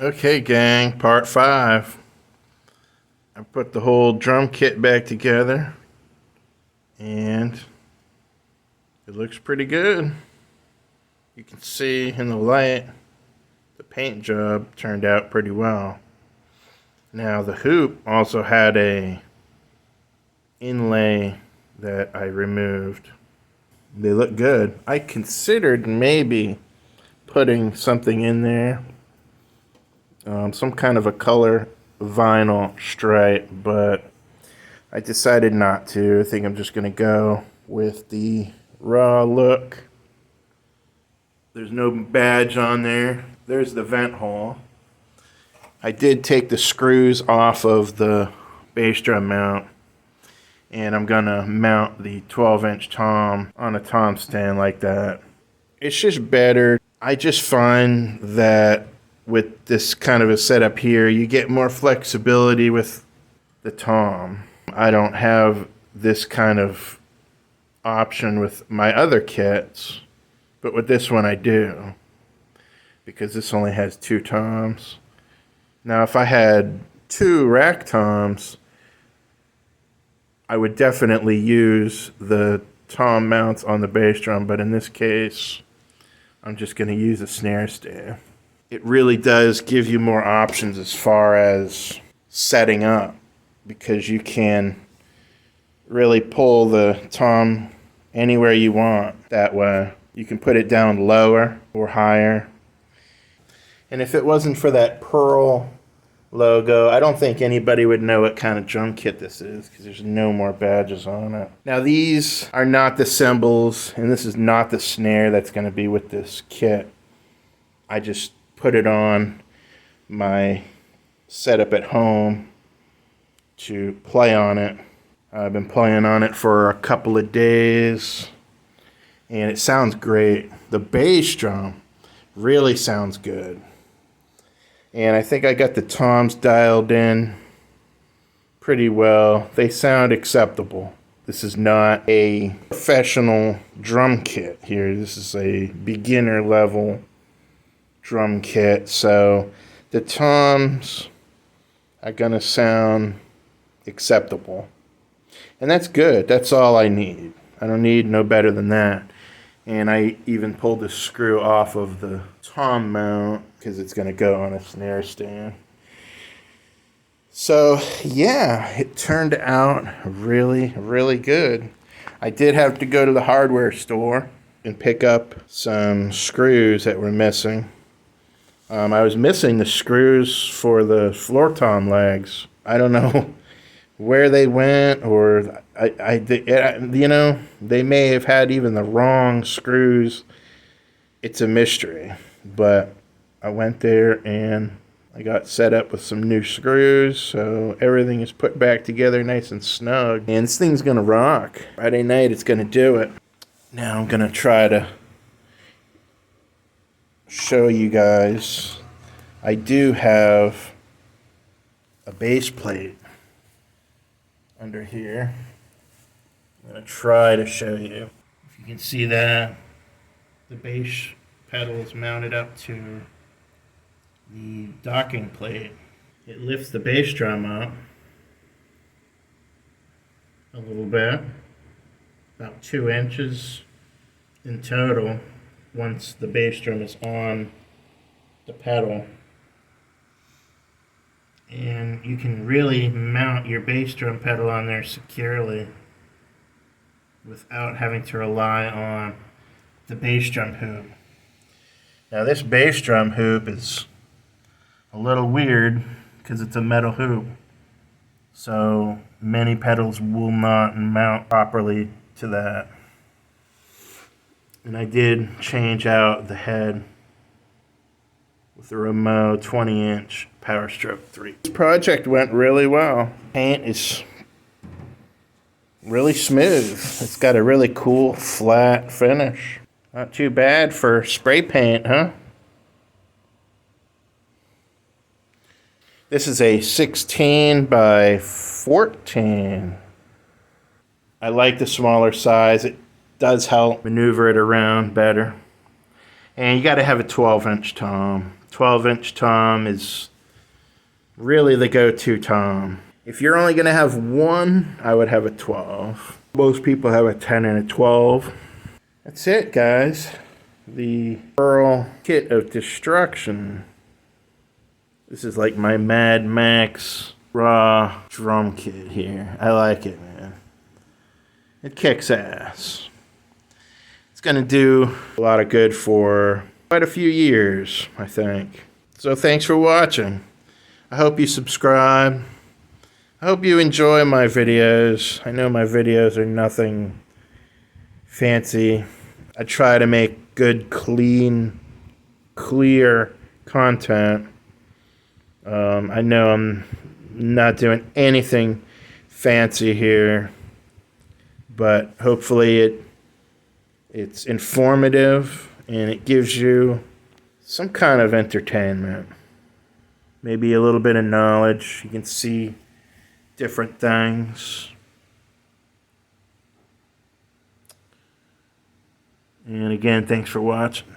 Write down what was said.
Okay, gang, part 5. I put the whole drum kit back together, and it looks pretty good. You can see in the light, the paint job turned out pretty well. Now, the hoop also had a inlay that I removed. They look good. I considered maybe putting something in there, some kind of a color vinyl stripe, but I decided not to. I think I'm just going to go with the raw look. There's no badge on there. There's the vent hole. I did take the screws off of the bass drum mount, and I'm going to mount the 12-inch tom on a tom stand like that. It's just better. I just find that with this kind of a setup here, you get more flexibility with the tom. I don't have this kind of option with my other kits, but with this one I do, because this only has 2 toms. Now, if I had 2 rack toms, I would definitely use the tom mounts on the bass drum, but in this case, I'm just going to use a snare stand. It really does give you more options as far as setting up, because you can really pull the tom anywhere you want that way. You can put it down lower or higher. And if it wasn't for that pearl logo, I don't think anybody would know what kind of drum kit this is, because there's no more badges on it. Now, these are not the cymbals, and this is not the snare that's going to be with this kit. I just put it on my setup at home to play on it. I've been playing on it for a couple of days, and it sounds great. The bass drum really sounds good. And I think I got the toms dialed in pretty well. They sound acceptable. This is not a professional drum kit here. This is a beginner level drum kit. So the toms are going to sound acceptable. And that's good. That's all I need. I don't need no better than that. And I even pulled the screw off of the tom mount because it's going to go on a snare stand. So, yeah, it turned out really, really good. I did have to go to the hardware store and pick up some screws that were missing. I was missing the screws for the floor tom legs. I don't know where they went, or they may have had even the wrong screws. It's a mystery, but I went there and I got set up with some new screws, so everything is put back together nice and snug, and this thing's gonna rock. Friday night, it's gonna do it. Now I'm gonna try to show you guys. I do have a bass plate under here. I'm going to try to show you. If you can see that, the bass pedal is mounted up to the docking plate. It lifts the bass drum up a little bit, about 2 inches in total, once the bass drum is on the pedal. And you can really mount your bass drum pedal on there securely without having to rely on the bass drum hoop. Now, this bass drum hoop is a little weird because it's a metal hoop, so many pedals will not mount properly to that. And I did change out the head with the Remo 20-inch Power Stroke 3. This project went really well. Paint is really smooth. It's got a really cool flat finish. Not too bad for spray paint, huh? This is a 16 by 14. I like the smaller size. It does help maneuver it around better. And you got to have a 12-inch tom 12-inch tom is really the go-to tom. If you're only going to have one, I would have a 12. Most people have a 10 and a 12. That's it, guys. The Pearl Kit of Destruction. This is like my Mad Max raw drum kit here. I like it, man. It kicks ass. It's going to do a lot of good for quite a few years, I think. So thanks for watching. I hope you subscribe. I hope you enjoy my videos. I know my videos are nothing fancy. I try to make good, clean, clear content. I know I'm not doing anything fancy here, but hopefully it's informative and it gives you some kind of entertainment. Maybe a little bit of knowledge. You can see different things. And again, thanks for watching.